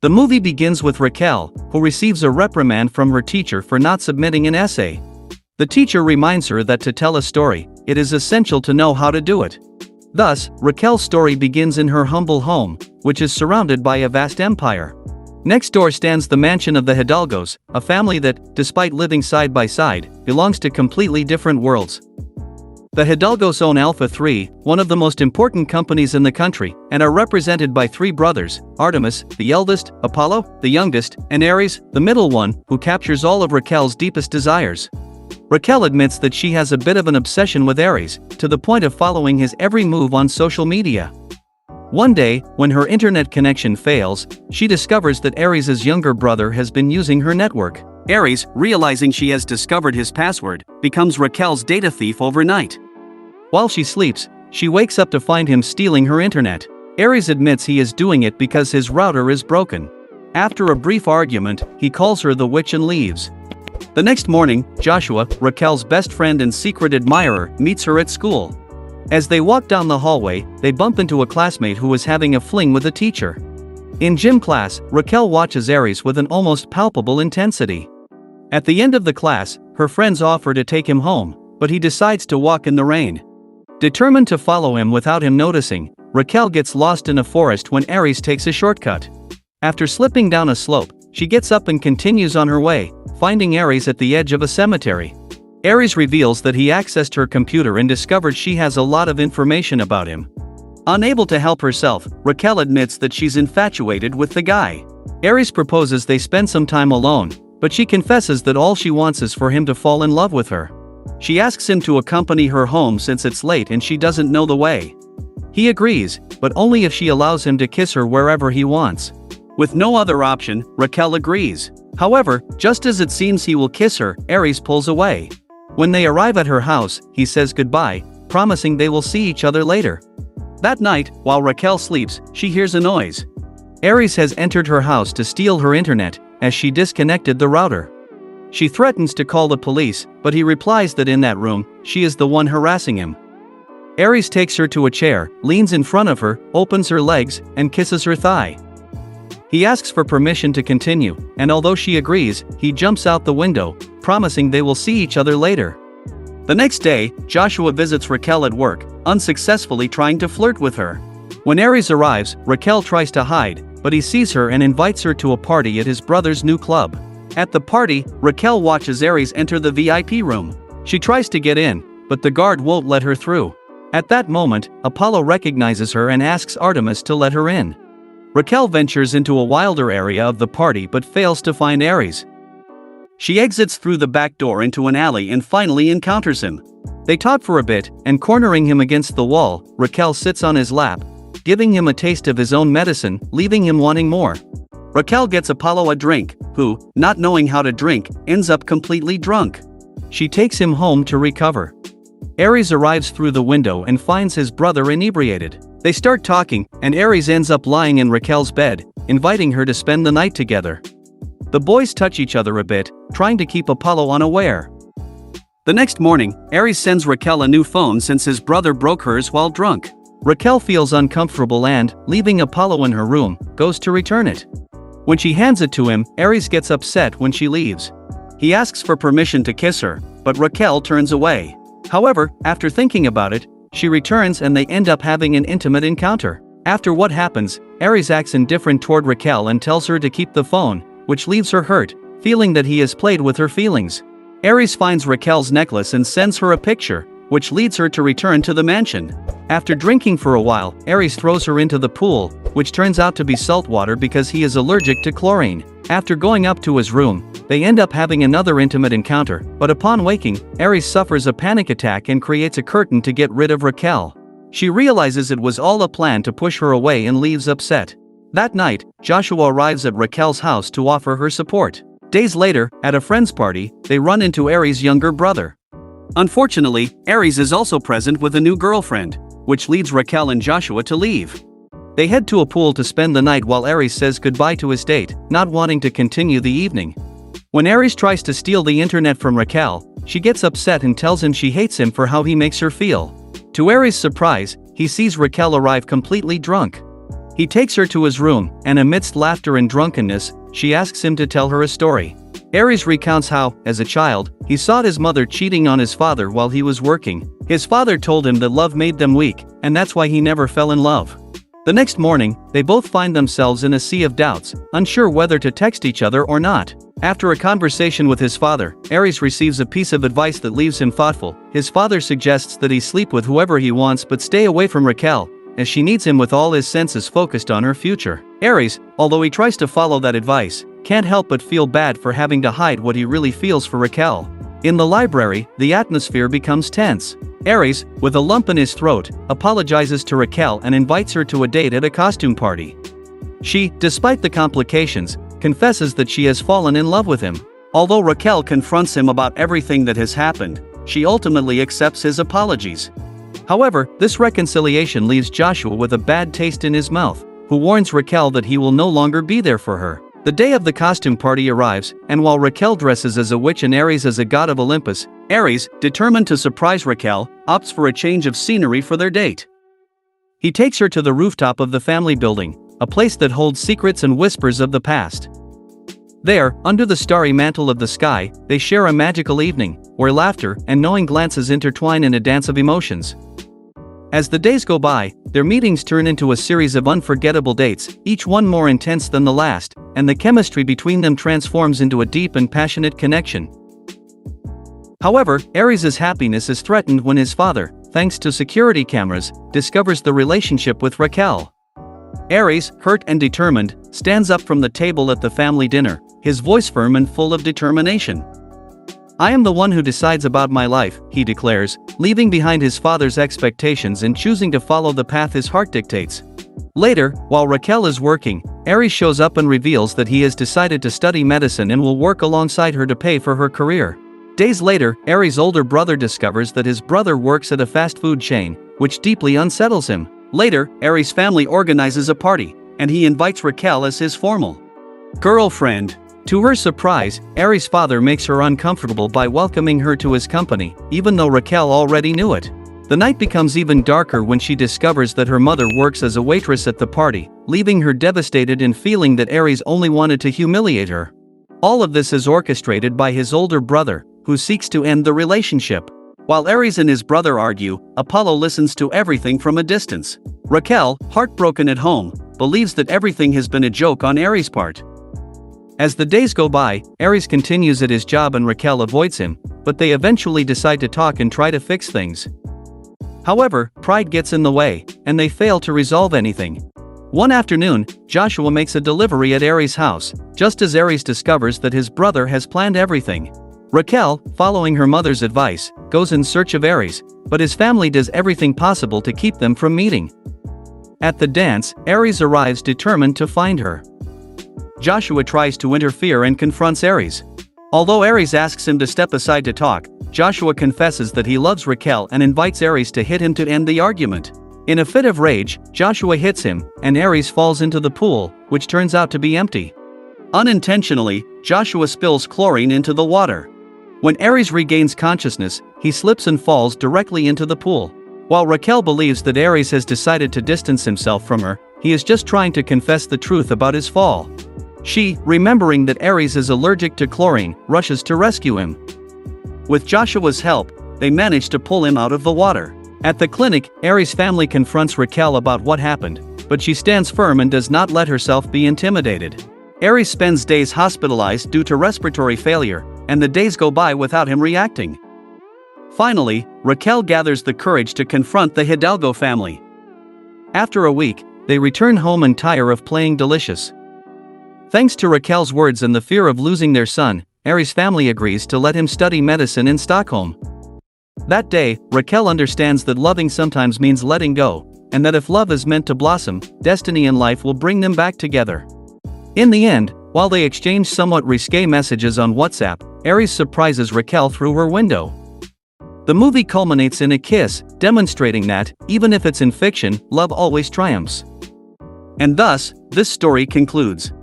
The movie begins with Raquel, who receives a reprimand from her teacher for not submitting an essay. The teacher reminds her that to tell a story, it is essential to know how to do it. Thus, Raquel's story begins in her humble home, which is surrounded by a vast empire. Next door stands the mansion of the Hidalgos, a family that, despite living side by side, belongs to completely different worlds. The Hidalgos own Alpha 3, one of the most important companies in the country, and are represented by three brothers: Artemis, the eldest, Apollo, the youngest, and Ares, the middle one, who captures all of Raquel's deepest desires. Raquel admits that she has a bit of an obsession with Ares, to the point of following his every move on social media. One day, when her internet connection fails, she discovers that Ares' younger brother has been using her network. Ares, realizing she has discovered his password, becomes Raquel's data thief overnight. While she sleeps, she wakes up to find him stealing her internet. Ares admits he is doing it because his router is broken. After a brief argument, he calls her the witch and leaves. The next morning, Joshua, Raquel's best friend and secret admirer, meets her at school. As they walk down the hallway, they bump into a classmate who is having a fling with a teacher. In gym class, Raquel watches Ares with an almost palpable intensity. At the end of the class, her friends offer to take him home, but he decides to walk in the rain. Determined to follow him without him noticing, Raquel gets lost in a forest when Ares takes a shortcut. After slipping down a slope, she gets up and continues on her way, finding Ares at the edge of a cemetery. Ares reveals that he accessed her computer and discovered she has a lot of information about him. Unable to help herself, Raquel admits that she's infatuated with the guy. Ares proposes they spend some time alone, but she confesses that all she wants is for him to fall in love with her. She asks him to accompany her home since it's late and she doesn't know the way. He agrees, but only if she allows him to kiss her wherever he wants. With no other option, Raquel agrees. However, just as it seems he will kiss her, Ares pulls away. When they arrive at her house, he says goodbye, promising they will see each other later. That night, while Raquel sleeps, she hears a noise. Ares has entered her house to steal her internet, as she disconnected the router. She threatens to call the police, but he replies that in that room, she is the one harassing him. Ares takes her to a chair, leans in front of her, opens her legs, and kisses her thigh. He asks for permission to continue, and although she agrees, he jumps out the window, promising they will see each other later. The next day, Joshua visits Raquel at work, unsuccessfully trying to flirt with her. When Ares arrives, Raquel tries to hide, but he sees her and invites her to a party at his brother's new club. At the party, Raquel watches Ares enter the VIP room. She tries to get in, but the guard won't let her through. At that moment, Apollo recognizes her and asks Artemis to let her in. Raquel ventures into a wilder area of the party but fails to find Ares. She exits through the back door into an alley and finally encounters him. They talk for a bit, and cornering him against the wall, Raquel sits on his lap, giving him a taste of his own medicine, leaving him wanting more. Raquel gets Apollo a drink, who, not knowing how to drink, ends up completely drunk. She takes him home to recover. Ares arrives through the window and finds his brother inebriated. They start talking, and Ares ends up lying in Raquel's bed, inviting her to spend the night together. The boys touch each other a bit, trying to keep Apollo unaware. The next morning, Ares sends Raquel a new phone since his brother broke hers while drunk. Raquel feels uncomfortable and, leaving Apollo in her room, goes to return it. When she hands it to him, Ares gets upset when she leaves. He asks for permission to kiss her, but Raquel turns away. However, after thinking about it, she returns and they end up having an intimate encounter. After what happens, Ares acts indifferent toward Raquel and tells her to keep the phone, which leaves her hurt, feeling that he has played with her feelings. Ares finds Raquel's necklace and sends her a picture, which leads her to return to the mansion. After drinking for a while, Ares throws her into the pool, which turns out to be salt water because he is allergic to chlorine. After going up to his room, they end up having another intimate encounter, but upon waking, Ares suffers a panic attack and creates a curtain to get rid of Raquel. She realizes it was all a plan to push her away and leaves upset. That night, Joshua arrives at Raquel's house to offer her support. Days later, at a friend's party, they run into Ares' younger brother. Unfortunately, Ares is also present with a new girlfriend, which leads Raquel and Joshua to leave. They head to a pool to spend the night while Ares says goodbye to his date, not wanting to continue the evening. When Ares tries to steal the internet from Raquel, she gets upset and tells him she hates him for how he makes her feel. To Ares' surprise, he sees Raquel arrive completely drunk. He takes her to his room, and amidst laughter and drunkenness, she asks him to tell her a story. Ares recounts how, as a child, he saw his mother cheating on his father while he was working. His father told him that love made them weak, and that's why he never fell in love. The next morning, they both find themselves in a sea of doubts, unsure whether to text each other or not. After a conversation with his father, Ares receives a piece of advice that leaves him thoughtful. His father suggests that he sleep with whoever he wants but stay away from Raquel, as she needs him with all his senses focused on her future. Ares, although he tries to follow that advice, can't help but feel bad for having to hide what he really feels for Raquel. In the library, the atmosphere becomes tense. Ares, with a lump in his throat, apologizes to Raquel and invites her to a date at a costume party. She, despite the complications, confesses that she has fallen in love with him. Although Raquel confronts him about everything that has happened, she ultimately accepts his apologies. However, this reconciliation leaves Joshua with a bad taste in his mouth, who warns Raquel that he will no longer be there for her. The day of the costume party arrives, and while Raquel dresses as a witch and Ares as a god of Olympus, Ares, determined to surprise Raquel, opts for a change of scenery for their date. He takes her to the rooftop of the family building, a place that holds secrets and whispers of the past. There, under the starry mantle of the sky, they share a magical evening, where laughter and knowing glances intertwine in a dance of emotions. As the days go by, their meetings turn into a series of unforgettable dates, each one more intense than the last, and the chemistry between them transforms into a deep and passionate connection. However, Ares' happiness is threatened when his father, thanks to security cameras, discovers the relationship with Raquel. Ares, hurt and determined, stands up from the table at the family dinner, his voice firm and full of determination. "I am the one who decides about my life," he declares, leaving behind his father's expectations and choosing to follow the path his heart dictates. Later, while Raquel is working, Ares shows up and reveals that he has decided to study medicine and will work alongside her to pay for her career. Days later, Ares' older brother discovers that his brother works at a fast food chain, which deeply unsettles him. Later, Ares' family organizes a party, and he invites Raquel as his formal girlfriend. To her surprise, Ares' father makes her uncomfortable by welcoming her to his company, even though Raquel already knew it. The night becomes even darker when she discovers that her mother works as a waitress at the party, leaving her devastated and feeling that Ares only wanted to humiliate her. All of this is orchestrated by his older brother, who seeks to end the relationship. While Ares and his brother argue, Apollo listens to everything from a distance. Raquel, heartbroken at home, believes that everything has been a joke on Ares' part. As the days go by, Ares continues at his job and Raquel avoids him, but they eventually decide to talk and try to fix things. However, pride gets in the way, and they fail to resolve anything. One afternoon, Joshua makes a delivery at Ares' house, just as Ares discovers that his brother has planned everything. Raquel, following her mother's advice, goes in search of Ares, but his family does everything possible to keep them from meeting. At the dance, Ares arrives determined to find her. Joshua tries to interfere and confronts Ares. Although Ares asks him to step aside to talk, Joshua confesses that he loves Raquel and invites Ares to hit him to end the argument. In a fit of rage, Joshua hits him, and Ares falls into the pool, which turns out to be empty. Unintentionally, Joshua spills chlorine into the water. When Ares regains consciousness, he slips and falls directly into the pool. While Raquel believes that Ares has decided to distance himself from her, he is just trying to confess the truth about his fall. She, remembering that Ares is allergic to chlorine, rushes to rescue him. With Joshua's help, they manage to pull him out of the water. At the clinic, Ares' family confronts Raquel about what happened, but she stands firm and does not let herself be intimidated. Ares spends days hospitalized due to respiratory failure, and the days go by without him reacting. Finally, Raquel gathers the courage to confront the Hidalgo family. After a week, they return home and tire of playing delicious. Thanks to Raquel's words and the fear of losing their son, Ares' family agrees to let him study medicine in Stockholm. That day, Raquel understands that loving sometimes means letting go, and that if love is meant to blossom, destiny and life will bring them back together. In the end, while they exchange somewhat risque messages on WhatsApp, Ares surprises Raquel through her window. The movie culminates in a kiss, demonstrating that, even if it's in fiction, love always triumphs. And thus, this story concludes.